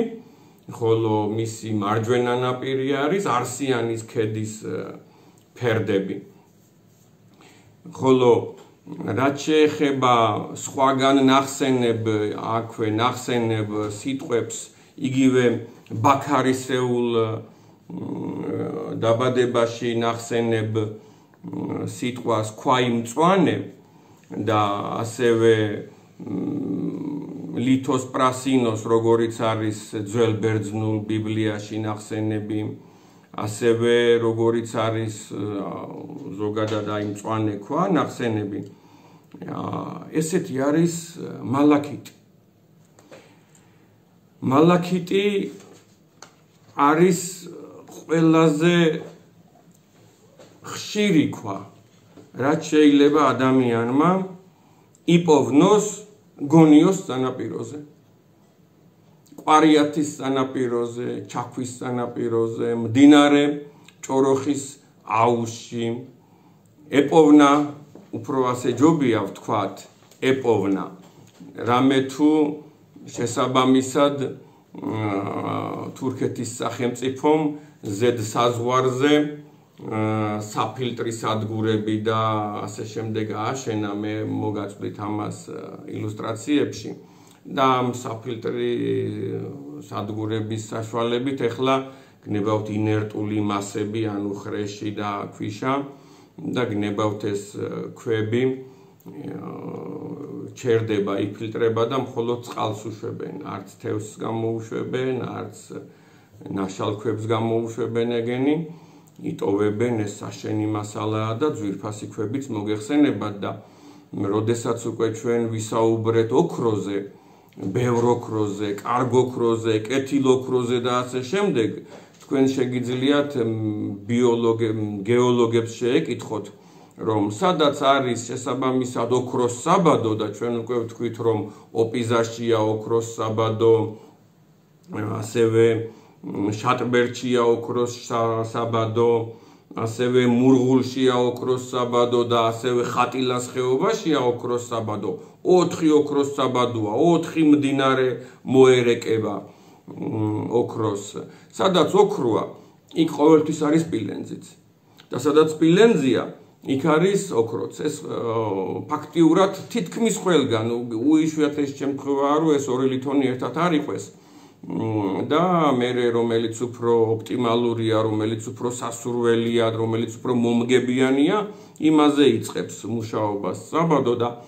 ხოლო მისი მარჯვენა ნაპირი არის არსიანის ქედის ფერდები. ხოლო რაც შეეხება სხვაგან ნახსენებ, აქვე ნახსენებ სიტყვებს, იგივე ბაქარისეულ დაბადებაში ნახსენებ სიტყვას ქვაიმწვანე და ასევე ლითოს პრასინოს, როგორიც არის ძველ ბერძნულ ბიბლიაში ნახსენები, ასევე როგორიც არის ზოგადად აი მწვანე ქვა ნახსენები. ესეთი არის მალაქიტი. მალაქიტი არის ყველაზე ხშირი ქვა, რაც შეიძლება ადამიანმა იპოვნოს გონიოს სანაპიროზე. ყვარიათის სანაპიროზე, ჩაქვის სანაპიროზე, მდინარე ჭოროხის აუზში. ეპოვნა, უფრო ასე ჯობია ვთქვათ, ეპოვნა. რამე თუ შესაბამისად თურქეთის სახელმწიფომ ზედ საზღვარზე საფილტრის სადგურები და ასე შემდეგ ააშენა, მე მოგაწვდით ამას ილუსტრაციებში და ამ საფილტრი სადგურების საშუალებით ეხლა გნებავთ ინერტული მასები, ანუ ხრეში და ქვიშა და გნებავთ ეს ქვები ჩერდება, იფილტრება და მხოლოდ წყალს უშვებენ, არც თევზს გამოუშვებენ, არც ნაშალ ქვებს გამოუშვებენ ეგენი, იტოვებენ, ეს საშენი მასალაა და ძვირფასი ქვებიც მოგეხსენებათ და როდესაც უკვე ჩვენ ვისაუბრეთ ოქროზე, ბევრ ოქროზე, კარგ ოქროზე, კეთილ ოქროზე და ასე შემდეგ, თქვენ შეგიძლიათ გეოლოგებს შეეკითხოთ, რომ სადაც არის შესაბამისად ოქროს საბადო და ჩვენ უკვე ვთქვით, რომ ოპიზაშია ოქროს საბადო, ასევე შატბერჩია ოქროს საბადო, ასევე მურღულშია ოქროს საბადო და ასევე ხატილას ხეობაშია ოქროს საბადო. 4 ოქროს საბადოა, 4 მდინარე მოერეკება ოქროს. სადაც ოქროა, იქ ყოველთვის არის სპილენძიც. და სადაც სპილენძია, იქ არის ოქროც. ეს ფაქტიურად თითქმის ყველგან, უიშვიათეს შემთხვევაა, რომ ეს 2 ლითონი ერთად არ იყვეს. და მე რომელიც უფრო ოპტიმალურია, რომელიც უფრო სასურველია, რომელიც უფრო მომგებიანია, იმაზე იწყებს მუშაობას საბადო და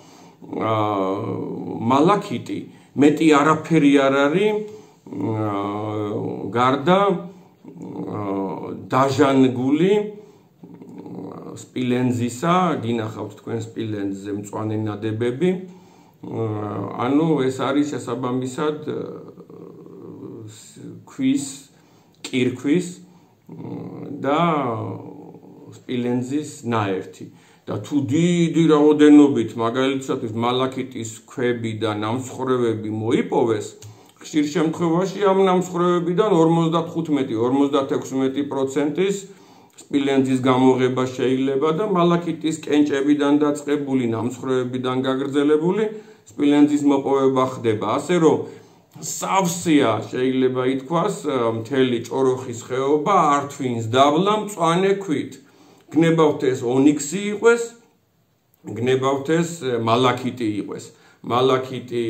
მალაქიტი მეტი არაფერი არ არის გარდა დაჟანგული სპილენძისა, გინახავთ თქვენ სპილენძზე მწვანე ნადებები, ანუ ეს არის შესაბამისად ქვის, კირქვის და სპილენძის ნაერთი. და თუ დიდი რაოდენობით, მაგალითად, მალაქიტის ქვები და ნამსხვრევები მოიპოვეს, ხშირ შემთხვევაში ამ ნამსხვრევებიდან 55-56%-ის სპილენძის გამოღება შეიძლება და მალაქიტის კენჭებიდან დაწყებული, ნამსხვრევებიდან გაგრძელებული სპილენძის მოპოვება ხდება. ასე რომ სავსეა შეიძლება ითქვას მთელი ჭოროხის ხეობა ართვინს დაბლა მწვანე ქვით. გნებავთ ეს ონიქსი იყოს, გნებავთ ეს მალაქიტი იყოს. მალაქიტი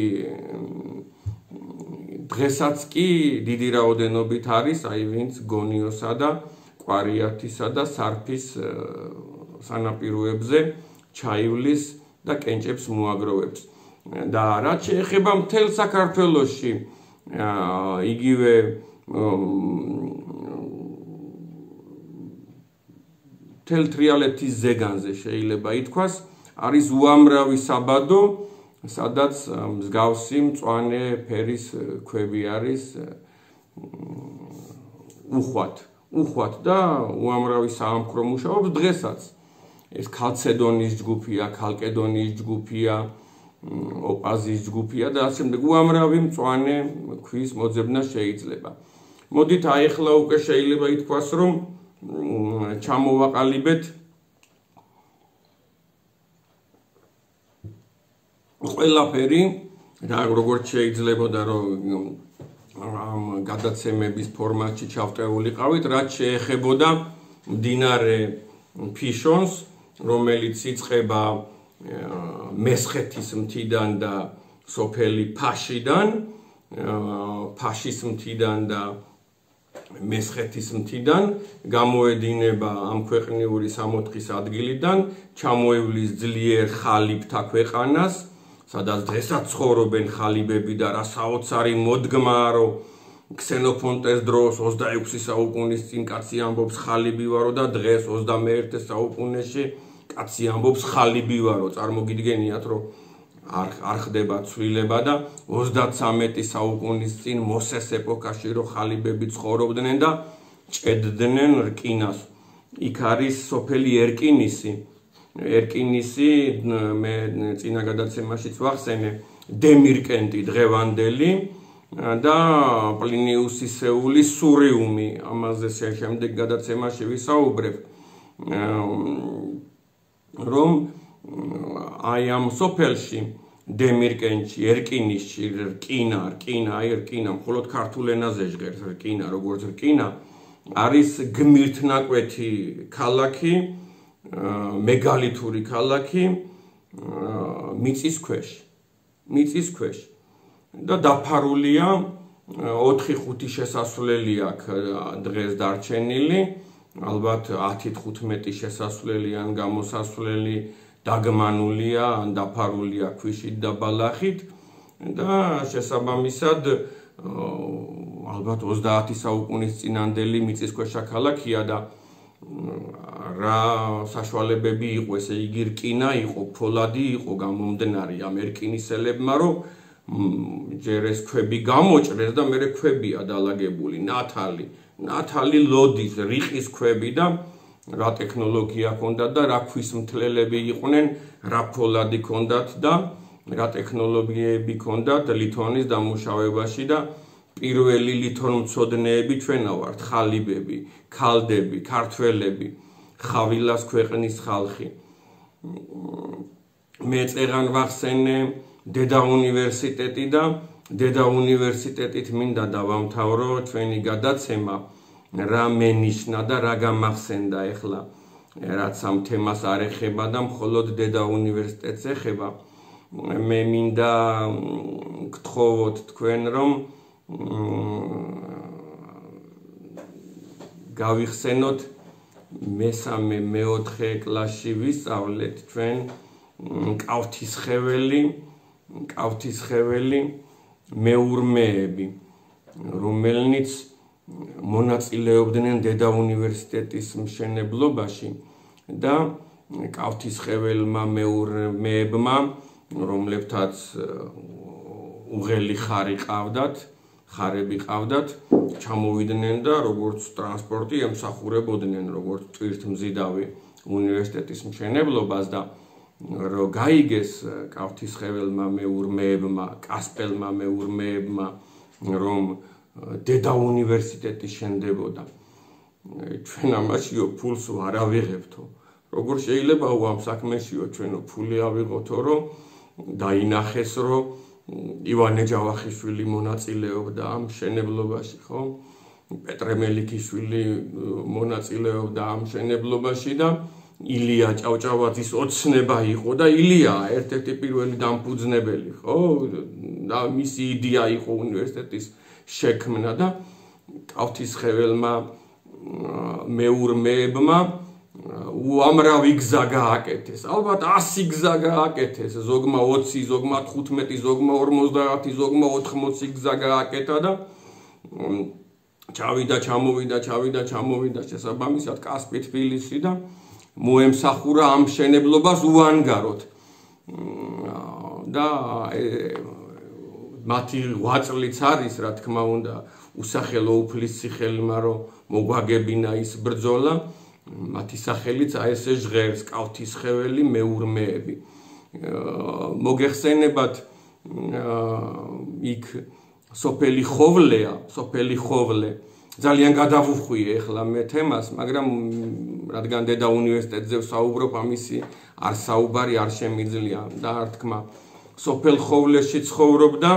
დღესაც კი დიდი რაოდენობით არის, აი ვინც გონიოსა და ყვარიათისა და სარფის სანაპიროებზე ჩაივლის და კენჭებს მოაგროვებს. და რაც შეეხება მთელ საქართველოში, იგივე მთელ თრიალეთის ზეგანზე შეიძლება ითქვას, არის უამრავი საბადო, სადაც მსგავსი მწვანე ფერის ქვები არის უხვად და უამრავი საამქრო მუშაობს დღესაც. ეს ქალცედონის ჯგუფია, ქალკედონის ჯგუფია, ოპაზის ჯგუფია და ასე შემდეგ უამრავი მწვანე ქვის მოძებნა შეიძლება. მოდით ახლა უკვე შეიძლება ითქვას, რომ ჩამოვაყალიბეთ ყველაფერი, როგორც შეიძლებოდა, რომ ამ გადაცემების ფორმატში ჩავტეულიყავით, რაც შეეხებოდა მდინარე ფიშონს, რომელიც იწყება მესხეთის მთიდან და სოფელი ფაშიდან, ფაშის მთიდან და მესხეთის მთიდან, გამოედინება ამ ქვეყნიური სამოთხის ადგილიდან, ჩამოევლის ძლიერ ხალიფთა ქვეყანას, სადაც დღესაც ცხოვრობენ ხალიბები და რა საოცარი მოდგმაა, რომ ქსენოფონტეს დროს 26 საუკუნის წინ კაცი ამბობს ხალიბი ვარო და დღეს 21 საუკუნეში კაცი ამბობს ხალიბი ვარო, წარმოგიდგენიათ რომ არ ხდება ცვლილება და 33 საუკუნის წინ მოსეს ეპოქაში რომ ხალიბები ცხოვრობდნენ და ჭედდნენ რკინას. იქ არის სოფელი ერკინისი. ერკინისი მე წინა გადაცემაშიც ვახსენე დემირკენტი დღევანდელი და პლინიუსისეული სურიუმი. ამაზე შემდეგ გადაცემაში ვისაუბრებ. რომ აი ამ სოფელში დემირკენტში ერკინისში რკინა მხოლოდ ქართულ ენაზე ჟღერს რკინა როგორც რკინა არის გმირთნაკვეთი ქალაქი მეგალითური ქალაქი მიწის ქვეშ და დაფარულია 4-5 შესასვლელი აქვს დღეს დარჩენილი ალბათ 10-15 შესასვლელი ან გამოსასვლელი დაგმანულია ან დაფარულია ქვიშით და ბალახით და შესაბამისად ალბათ 30 საუკუნის წინანდელი მიწისქვეშა ქალაქია და რა საშუალებები იყო ესე იგი რკინა იყო ფოლადი იყო გამომდნარი ამ ერკინისელებმა რომ ჯერ ეს ქვები გამოჭრეს და მერე ქვებია დალაგებული ნათალი ლოდის რიყის ქვები და რა ტექნოლოგია ჰქონდათ და რა ქვის მთლელები იყვნენ რა ფოლადი ჰქონდათ და რა ტექნოლოგიები ჰქონდათ ლითონის დამუშავებაში და პირველი ლითონმცოდნეები ჩვენა ვართ ხალიბები, ქალდები, ქართველები, ხავილას ქვეყნის ხალხი. მე წეღან ვახსენე დედა უნივერსიტეტი და დედა უნივერსიტეტით მინდა დავამთავრო ჩვენი გადაცემა რა მენიშნა და რა გამახსენდა ეხლა რაც ამ თემას არ ეხება და მხოლოდ დედა უნივერსიტეტს ეხება. მე მინდა გთხოვოთ თქვენ რომ გავიხსენოთ მესამე მეოთხე კლასში ვისწავლეთ ჩვენ კავთისხეველი მეურმეები რომელნიც მონაწილეობდნენ დედა უნივერსიტეტის მშენებლობაში და კავთისხეველმა მეურმეებმა რომლებთაც უღელი ხარები ყავდათ ჩამოვიდნენ და როგორც ტრანსპორტი ემსახურებოდნენ როგორც ტვირთმზიდავი უნივერსიტეტის მშენებლობას და რომ გაიგეს კავთისხეველმა მეურმეებმა კასპელმა მეურმეებმა რომ დედა უნივერსიტეტი შენდებოდა ჩვენ ამაშიო ფულს არ ავიღებთო როგორ შეიძლება ამ საქმეშიო ჩვენო ფული ავიღოთო რომ დაინახეს რომ ივანე ჯავახიშვილი მონაწილეობდა ამ მშენებლობაში ხო პეტრე მელიქიშვილი მონაწილეობდა ამ მშენებლობაში და ილია ჭავჭავაძის ოცნება იყო და ილია ერთ-ერთი პირველი დამფუძნებელი ხო და მისი იდეა იყო უნივერსიტეტის შექმნა და კავთისხეველმა მეურმეებმა უამრავი გზა გააკეთეს. ალბათ 100 გზა გააკეთეს, ზოგმა 20, ზოგმა 15, ზოგმა 50, ზოგმა 80 გზა გააკეთა და ჩავიდა შესაბამისად კასპი თბილისი და მოემსახურა ამ მშენებლობას უანგაროდ. და მათი ღვაწლიც არის, რა თქმა უნდა, უსახელო უფლისციხელმა რომ მოგვაგებინა ის ბრძოლა, მათი სახელიც აი ესე ჟღერს კავთისხეველი მეურმეები. მოგეხსენებათ იქ სოფელი ხოვლე ძალიან გადავუხვიე ახლა მე თემას, მაგრამ რადგან დედა უნივერსიტეტზე ვსაუბრობ, ამისი არ საუბარი არ შემიძლია და რა თქმა სოფელ ხოვლეში ცხოვრობდა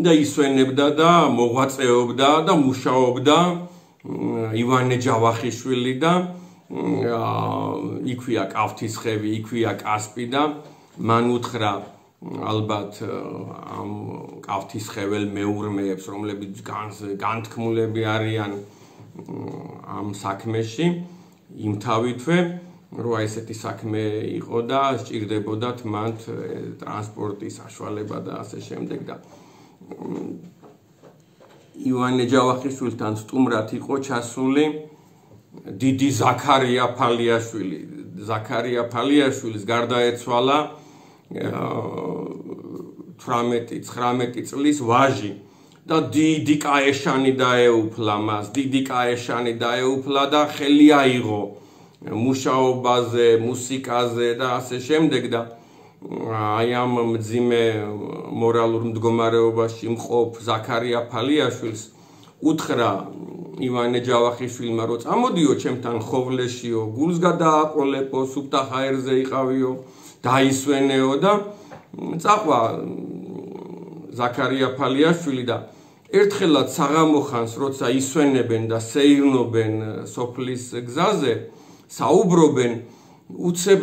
და ისვენებდა და მოღვაწეობდა და მუშაობდა ივანე ჯავახიშვილი და იქვია კავთისხევი, იქვია კასპი და მან უთხრა ალბათ ამ კავთისხეվել მეურმეებს, რომლებიც განთქმულები არიან ამ საქმეში, იმთავითვე, რომ ესეთი საქმე იყო და სჭირდებოდათ მათ ტრანსპორტის საშუალება და ასე შემდეგ და ივანე ჯავახიშვილთან სტუმრად იყო ჩასული დიდი ზაქარია ფალიაშვილის გარდაეცვალა 18-19 წლის ვაჟი და დიდი კაეშანი დაეუფლა მას, და ხელი აიღო მუშაობაზე, მუსიკაზე და ასე შემდეგ და აი ამ მძიმე მორალურ მდგომარეობაში მყოფ ზაქარია ფალიაშვილს უთხრა ივანე ჯავახიშვილმა, რომ წამოდიო ჩემთან ხოვლეშიო, გულს გადააყოლებო, სუფთა ჰაერზე იყავიო, დაისვენეო და წაყვა ზაქარია ფალიაშვილი და ერთხელაც საღამოხანს, როცა ისვენებენ და სეირნობენ სოფლის გზაზე, საუბრობენ, უცებ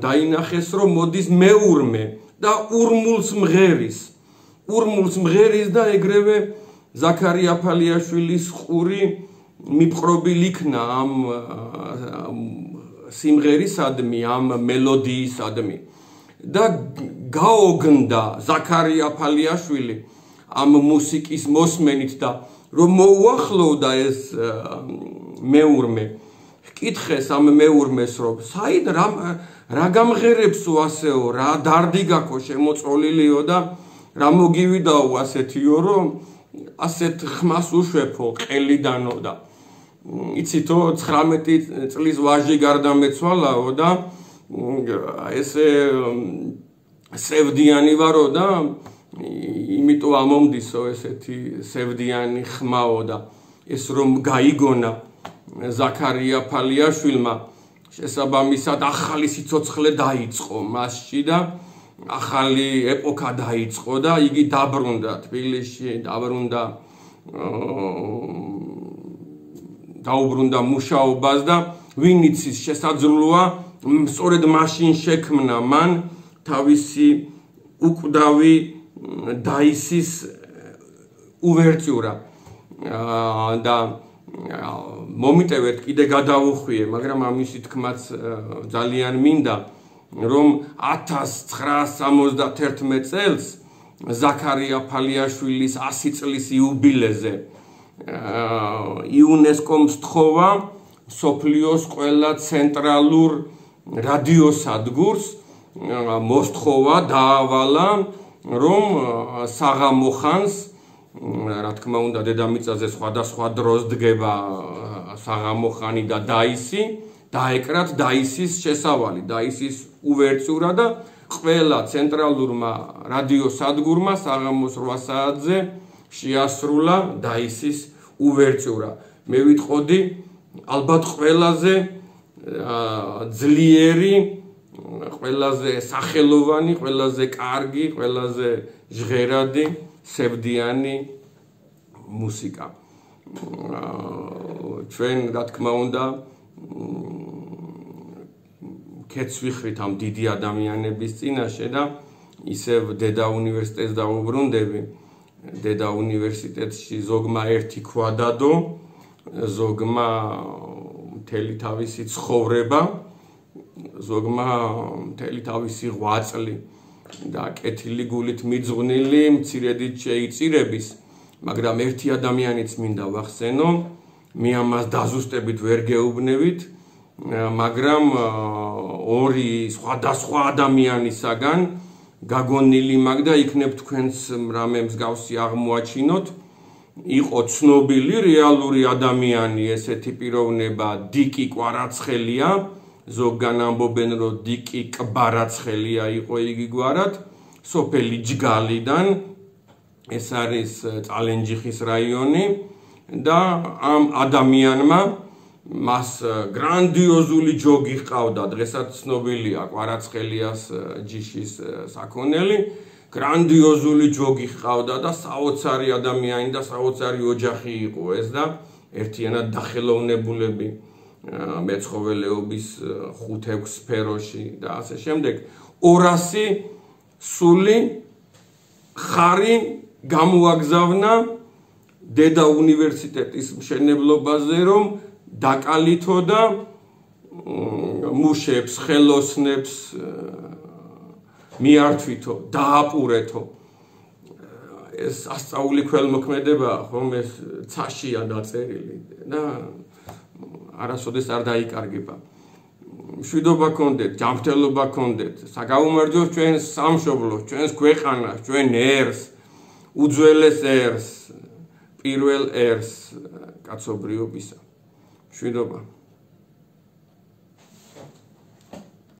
დაინახეს, რომ მოდის მეურმე და ურმულს მღერის და ეგრევე ზაქარია ფალიაშვილის ყური მიპყრობილი იქნა ამ სიმღერისადმი, ამ მელოდიისადმი და გაოგნდა ზაქარია ფალიაშვილი ამ მუსიკის მოსმენით და რომ მოუახლოვდა ეს მეურმე, ჰკითხეს ამ მეურმეს, რომ საით რა გამღერებსო ასეო, რა დარდი გაქო შემოწოლილიო და რა მოგივიდაო ასეთიო, რომ ასეთ ხმას უშვეფო ყელიდანო და იცითო 19 წლის ვაჟი გარდამეცვალაო და ესე სევდიანი ვარო და იმიტომ ამომდისო ესეთი სევდიანი ხმაო და ეს რომ გაიგონა ზაქარია ფალიაშვილმა შესაბამისად ახალი სიცოცხლე დაიწყო მასში და ახალი ეპოქა დაიწყო და იგი დაბრუნდა თბილისში, დაუბრუნდა მუშაობას და ვინ იცის შესაძლოა სწორედ მაშინ შექმნა მან თავისი უკვდავი დაისის უვერტიურა და მომიტევეთ კიდე გადავუხვიე, მაგრამ ამისი თქმაც ძალიან მინდა, რომ 1971 წელს ზაქარია ფალიაშვილის 100 წლის იუბილეზე იუნესკომ სთხოვა მსოფლიოს ყველა ცენტრალურ რადიოსადგურს მოსთხოვა დაავალა, რომ საღამოხანს, რა თქმა უნდა, დედამიწაზე სხვადასხვა დროს დგება საღამოხანი და დაისი, დაეკრათ დაისის შესავალი, დაისის უვერტიურა და ყველა ცენტრალურმა რადიოსადგურმა საღამოს 8 საათზე შეასრულა დაისის უვერტიურა. მე ვიტყოდი, ალბათ ყველაზე ძლიერი, ყველაზე სახელოვანი, ყველაზე კარგი, ყველაზე ჟღერადი, სევდიანი მუსიკა. ჩვენ, რა თქმა უნდა, კეთს ვიხრით ამ დიდი ადამიანების წინაშე და ისევ დედა უნივერსიტეტს დავუბრუნდები. დედა უნივერსიტეტში ზოგმა ერთი ქვა დადო, ზოგმა მთელი თავისი ცხოვრება, ზოგმა მთელი თავისი ღვაწლი და კეთილი გულით მიძღვნილი მცირედით შეიწირების, მაგრამ ერთი ადამიანიც მინდა ვახსენო, მე ამას დაზუსტებით ვერ გეუბნებით, მაგრამ ორი სხვადასხვა ადამიანისაგან გაგონილი მაგ და იქნებ თქვენს რამე მსგავსი აღმოაჩინოთ. იყო ცნობილი რეალური ადამიანი, ესეთი პიროვნება დიკი კვარაცხელია, ზოგან ამბობენ, რომ დიკი კბარაცხელია იყო იგი გვარად, სოფელი ჯგალიდან, ეს არის წალენჯიხის რაიონი და ამ ადამიანმა მას გრანდიოზული ჯოგი ჰყავდა, დღესაც ცნობილია კვარაცხელიას ჯიშის საქონელი, გრანდიოზული ჯოგი ჰყავდა და საოცარი ადამიანი და საოცარი ოჯახი იყო ეს და ერთიანად დახელოვნებულები მეცხოველეობის 5-6 სფეროში და ასე შემდეგ. 200 სული ხარი გამოაგზავნა დედა უნივერსიტეტის მშენებლობაზე, რომ დაკალითო და მუშებს, ხელოსნებს მიართვითო, დააპურეთო. ეს ასწაული ქველმოქმედება ხომ ეს ცაშია დაწერილი და არასოდეს არ დაიკარგება. მშვიდობა გქონდეთ, ჯანმრთელობა გქონდეთ, საგაუმარჯოს ჩვენს სამშობლოს, ჩვენს ქვეყანას, ჩვენ ერს, უძველეს ერს, პირველ ერს კაცობრიობისა. მშვიდობა.